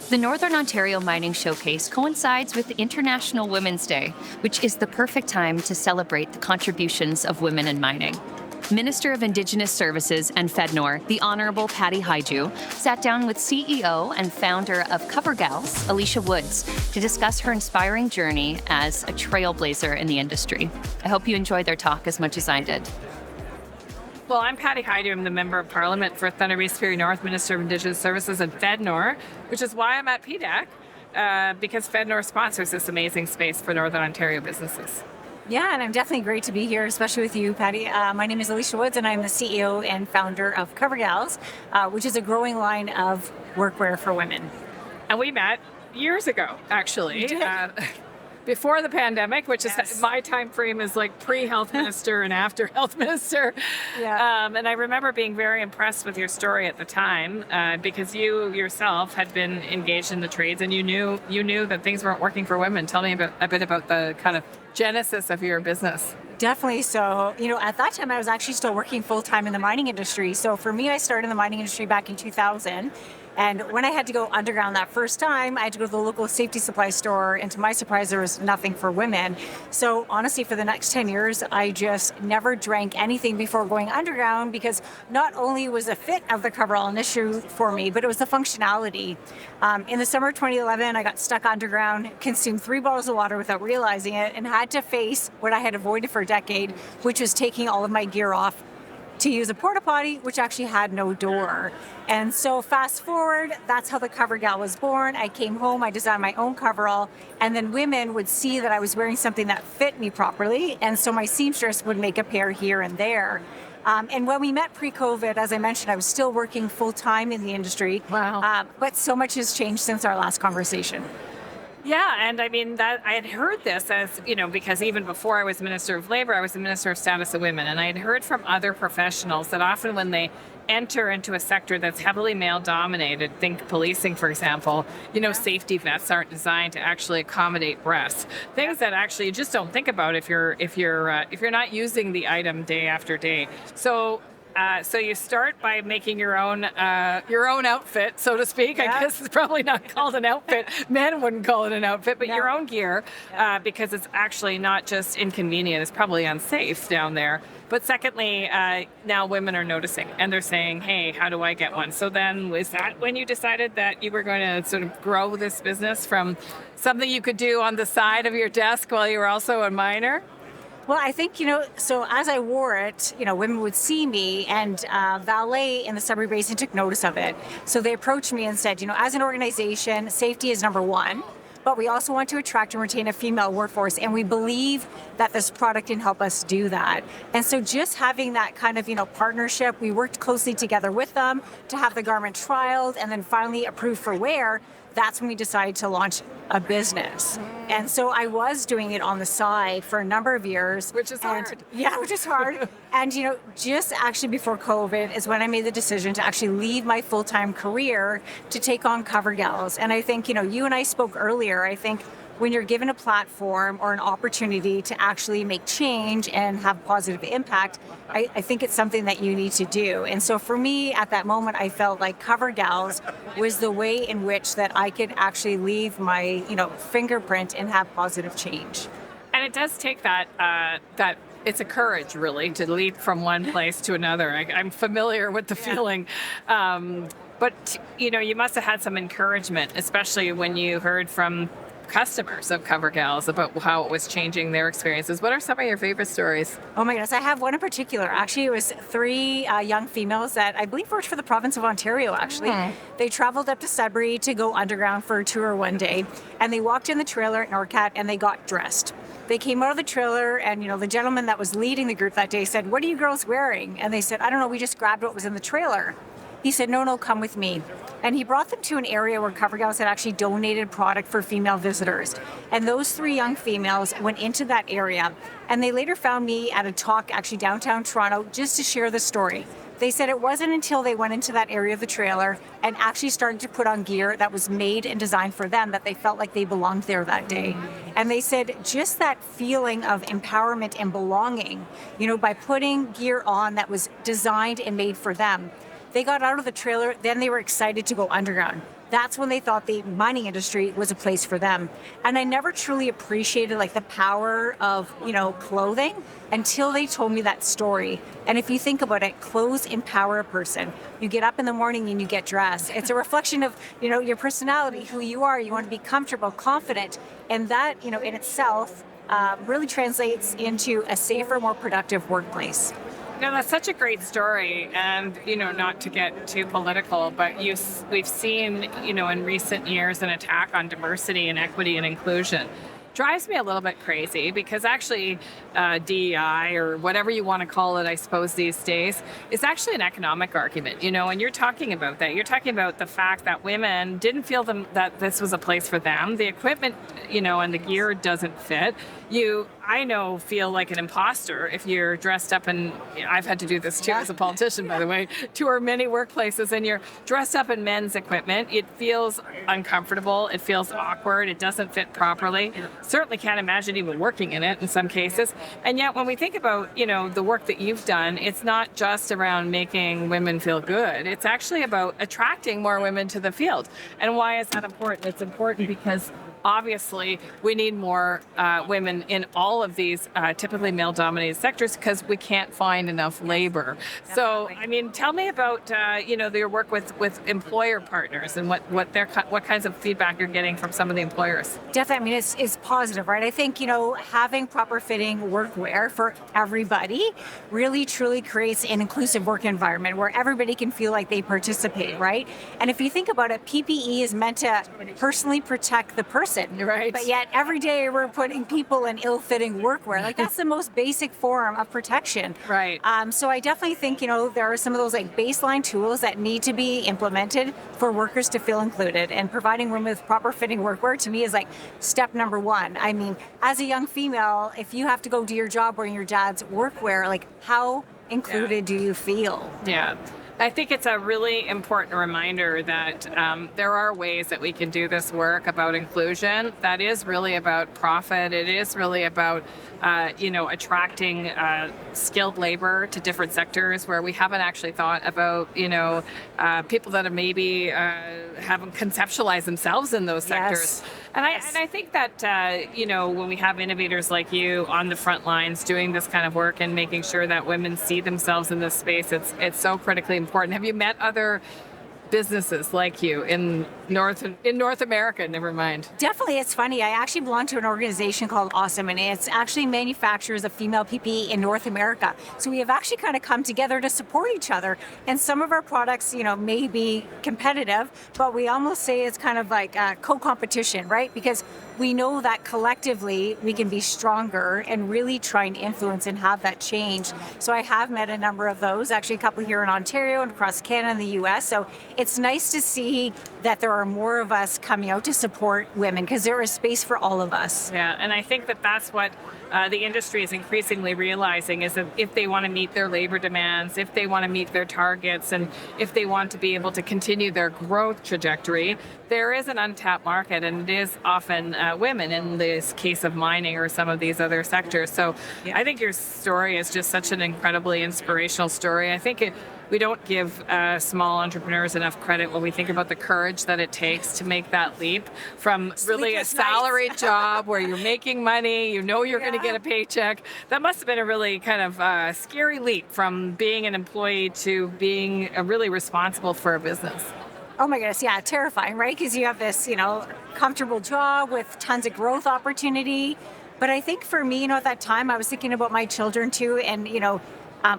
The Northern Ontario Mining Showcase coincides with International Women's Day, which is the perfect time to celebrate the contributions of women in mining. Minister of Indigenous Services and FedNor, the Honourable Patty Hajdu, sat down with CEO and founder of Coveralls, Alicia Woods, to discuss her inspiring journey as a trailblazer in the industry. I hope you enjoyed their talk as much as I did. Well, I'm Patty Hajdu. I'm the Member of Parliament for Thunder Bay Superior North, Minister of Indigenous Services and FedNor, which is why I'm at PDAC, because FedNor sponsors this amazing space for Northern Ontario businesses. Yeah, and I'm definitely great to be here, especially with you, Patty. My name is Alicia Woods, and I'm the CEO and founder of Coveralls, which is a growing line of workwear for women. And we met years ago, actually. Before the pandemic, which is my time frame is like pre-health minister and after health minister. Yeah. And I remember being very impressed with your story at the time because you yourself had been engaged in the trades and you knew that things weren't working for women. Tell me a bit about the kind of genesis of your business. Definitely. So, at that time, I was actually still working full-time in the mining industry. So for me, I started in the mining industry back in 2000. And when I had to go underground that first time, I had to go to the local safety supply store. And to my surprise, there was nothing for women. So honestly, for the next 10 years, I just never drank anything before going underground because not only was the fit of the coverall an issue for me, but it was the functionality. In the summer of 2011, I got stuck underground, consumed 3 bottles of water without realizing it, and had to face what I had avoided for a decade, which was taking all of my gear off to use a porta potty, which actually had no door. And so fast forward, that's how the Coverall was born. I came home, I designed my own coverall, and then women would see that I was wearing something that fit me properly, and so my seamstress would make a pair here and there. And when we met pre-COVID, as I mentioned, I was still working full-time in the industry. Wow. But so much has changed since our last conversation. Yeah, and I mean that I had heard this as, because even before I was Minister of Labour, I was the Minister of Status of Women, and I had heard from other professionals that often when they enter into a sector that's heavily male-dominated, think policing, for example, safety vests aren't designed to actually accommodate breasts. Things that actually you just don't think about if you're not using the item day after day. So you start by making your own outfit, so to speak. Yeah. I guess it's probably not called an outfit. Men wouldn't call it an outfit, but your own gear, because it's actually not just inconvenient, it's probably unsafe down there. But secondly, now women are noticing and they're saying, hey, how do I get one? So then was that when you decided that you were going to sort of grow this business from something you could do on the side of your desk while you were also a miner? Well, I think, so as I wore it, women would see me, and Valet in the Sudbury Basin took notice of it. So they approached me and said, as an organization, safety is number one, but we also want to attract and retain a female workforce, and we believe that this product can help us do that. And so just having that kind of, partnership, we worked closely together with them to have the garment trialed and then finally approved for wear. That's when we decided to launch a business. And so I was doing it on the side for a number of years. Which is hard. Yeah, which is hard. And, just actually before COVID is when I made the decision to actually leave my full-time career to take on Coveralls. And I think, you and I spoke earlier, I think when you're given a platform or an opportunity to actually make change and have positive impact, I think it's something that you need to do. And so for me, at that moment, I felt like Coveralls was the way in which that I could actually leave my, fingerprint and have positive change. And it does take that it's a courage, really, to leap from one place to another. I'm familiar with the feeling. But, you must have had some encouragement, especially when you heard from customers of Coveralls about how it was changing their experiences. What are some of your favorite stories? Oh my goodness, I have one in particular. Actually, it was 3 young females that I believe worked for the province of Ontario, actually. They traveled up to Sudbury to go underground for a tour one day, and they walked in the trailer at Norcat and they got dressed. They came out of the trailer and, the gentleman that was leading the group that day said, "What are you girls wearing?" And they said, "I don't know, we just grabbed what was in the trailer." He said, no, come with me. And he brought them to an area where Coveralls had actually donated product for female visitors. And those 3 young females went into that area. And they later found me at a talk actually downtown Toronto just to share the story. They said it wasn't until they went into that area of the trailer and actually started to put on gear that was made and designed for them that they felt like they belonged there that day. And they said just that feeling of empowerment and belonging, by putting gear on that was designed and made for them. They got out of the trailer, then they were excited to go underground. that's when they thought the mining industry was a place for them. And I never truly appreciated like the power of, clothing until they told me that story. And if you think about it, clothes empower a person. You get up in the morning and you get dressed. It's a reflection of, your personality, who you are. You want to be comfortable, confident. And that, in itself really translates into a safer, more productive workplace. That's such a great story, and not to get too political, but we've seen in recent years an attack on diversity and equity and inclusion. Drives me a little bit crazy because actually DEI, or whatever you want to call it, I suppose these days, is actually an economic argument, and you're talking about that. You're talking about the fact that women didn't feel that this was a place for them. The equipment, and the gear doesn't fit. Feel like an imposter if you're dressed up in, I've had to do this too as a politician, by the way, to our many workplaces, and you're dressed up in men's equipment. It feels uncomfortable. It feels awkward. It doesn't fit properly. Certainly can't imagine even working in it in some cases. And yet when we think about, the work that you've done, it's not just around making women feel good. It's actually about attracting more women to the field. And why is that important? It's important because obviously we need more women in all of these typically male-dominated sectors because we can't find enough labor. Definitely. So, tell me about your work with employer partners and what kinds of feedback you're getting from some of the employers. Definitely, it's positive, right? I think having proper fitting workwear for everybody really truly creates an inclusive work environment where everybody can feel like they participate, right? And if you think about it, PPE is meant to personally protect the person. Right. But yet every day we're putting people in ill-fitting workwear. Like that's the most basic form of protection. Right. So I definitely think, there are some of those like baseline tools that need to be implemented for workers to feel included, and providing women with proper fitting workwear to me is like step number one. As a young female, if you have to go do your job wearing your dad's workwear, like how included do you feel? Yeah. I think it's a really important reminder that there are ways that we can do this work about inclusion that is really about profit. It is really about, attracting skilled labor to different sectors where we haven't actually thought about, people that have maybe haven't conceptualized themselves in those sectors. Yes. And I think that, when we have innovators like you on the front lines doing this kind of work and making sure that women see themselves in this space, it's so critically important. Have you met other businesses like you in North America, never mind? Definitely. It's funny. I actually belong to an organization called Awesome, and it's actually manufactures of female PPE in North America. So we have actually kind of come together to support each other. And some of our products, may be competitive, but we almost say it's kind of like a co-competition, right? Because we know that collectively we can be stronger and really try and influence and have that change. So I have met a number of those, actually a couple here in Ontario and across Canada and the US. So it's nice to see that there are more of us coming out to support women because there is space for all of us. Yeah, and I think that that's what the industry is increasingly realizing is that if they want to meet their labor demands, if they want to meet their targets, and if they want to be able to continue their growth trajectory, there is an untapped market, and it is often women in this case of mining or some of these other sectors. So I think your story is just such an incredibly inspirational story. I think we don't give small entrepreneurs enough credit when we think about the courage that it takes to make that leap from really a salaried job where you're making money, you're going to get a paycheck. That must have been a really kind of scary leap from being an employee to being really responsible for a business. Oh my goodness, yeah, terrifying, right? Because you have this, comfortable job with tons of growth opportunity. But I think for me, at that time, I was thinking about my children too, and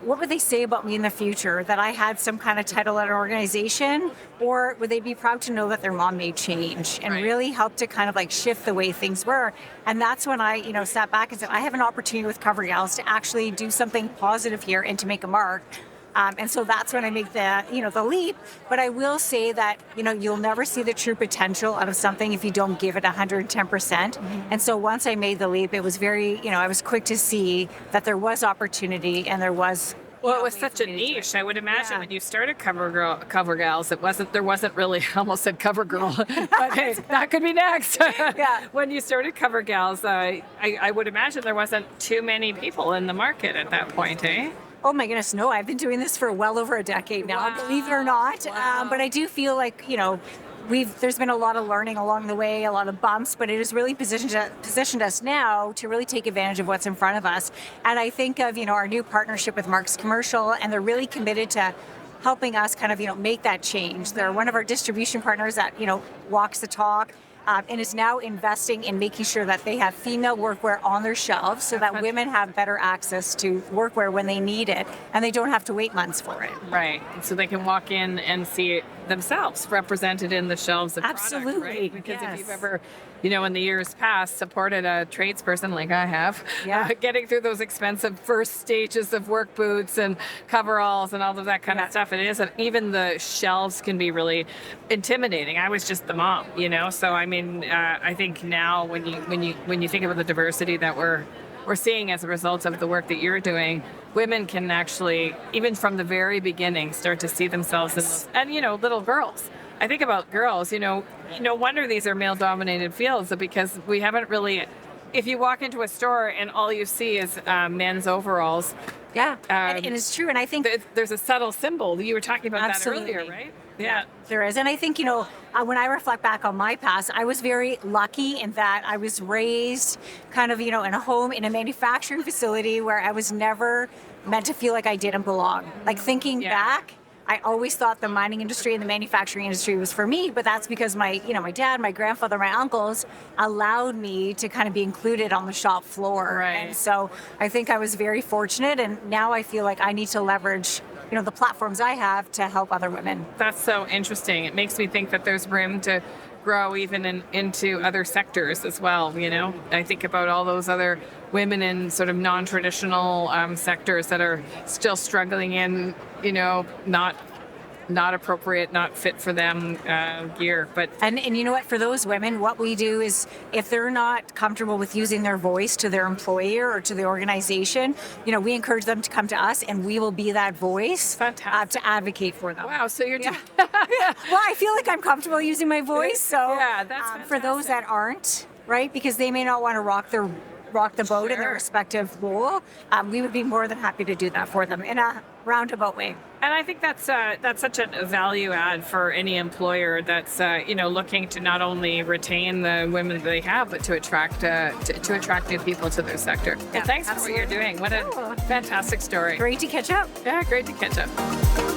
what would they say about me in the future? That I had some kind of title at an organization, or would they be proud to know that their mom made change and really helped to kind of like shift the way things were? And that's when I, sat back and said, I have an opportunity with Coveralls to actually do something positive here and to make a mark. And so that's when I make the leap. But I will say that, you'll never see the true potential out of something if you don't give it 110%. Mm-hmm. And so once I made the leap, it was very, I was quick to see that there was opportunity and there was. Well, it was such a niche. I would imagine when you started CoverGals, there wasn't really, I almost said CoverGirl, but hey, that could be next. When you started CoverGals, I would imagine there wasn't too many people in the market at that point, eh? Oh my goodness, no, I've been doing this for well over a decade now, believe it or not. Wow. But I do feel like, there's been a lot of learning along the way, a lot of bumps, but it has really positioned us now to really take advantage of what's in front of us. And I think of, our new partnership with Mark's Commercial, and they're really committed to helping us kind of, make that change. They're one of our distribution partners that, walks the talk. And is now investing in making sure that they have female workwear on their shelves so that women have better access to workwear when they need it and they don't have to wait months for it. Right. So they can walk in and see it themselves represented in the shelves of Absolutely. product, right? Because Yes. if you've ever, in the years past, supported a tradesperson like I have, getting through those expensive first stages of work boots and coveralls and all of that kind of stuff, it is. And even the shelves can be really intimidating. I was just the mom, So I think now when you think about the diversity that we're seeing as a result of the work that you're doing, women can actually, even from the very beginning, start to see themselves in those, and little girls. I think about girls, no wonder these are male-dominated fields, because we haven't really, if you walk into a store and all you see is men's overalls. Yeah, and it's true. And I think there's a subtle symbol. You were talking about Absolutely. that earlier, right? Yeah. There is. And I think, when I reflect back on my past, I was very lucky in that I was raised kind of, in a home, in a manufacturing facility where I was never meant to feel like I didn't belong. Like thinking back, I always thought the mining industry and the manufacturing industry was for me, but that's because my dad, my grandfather, my uncles allowed me to kind of be included on the shop floor. Right. And so I think I was very fortunate, and now I feel like I need to leverage the platforms I have to help other women. That's so interesting. It makes me think that there's room to grow even into other sectors as well. I think about all those other women in sort of non-traditional sectors that are still struggling in, not appropriate, not fit for them gear. But and you know what? For those women, what we do is, if they're not comfortable with using their voice to their employer or to the organization, we encourage them to come to us, and we will be that voice to advocate for them. Wow, so you're doing. Well, I feel like I'm comfortable using my voice, so that's for those that aren't, right, because they may not want to rock the boat in their respective role, we would be more than happy to do that for them in a roundabout way. And I think that's such a value add for any employer that's looking to not only retain the women they have, but to attract new people to their sector. Yeah, Well, thanks absolutely. for what you're doing. What a fantastic story. Great to catch up. Yeah, great to catch up.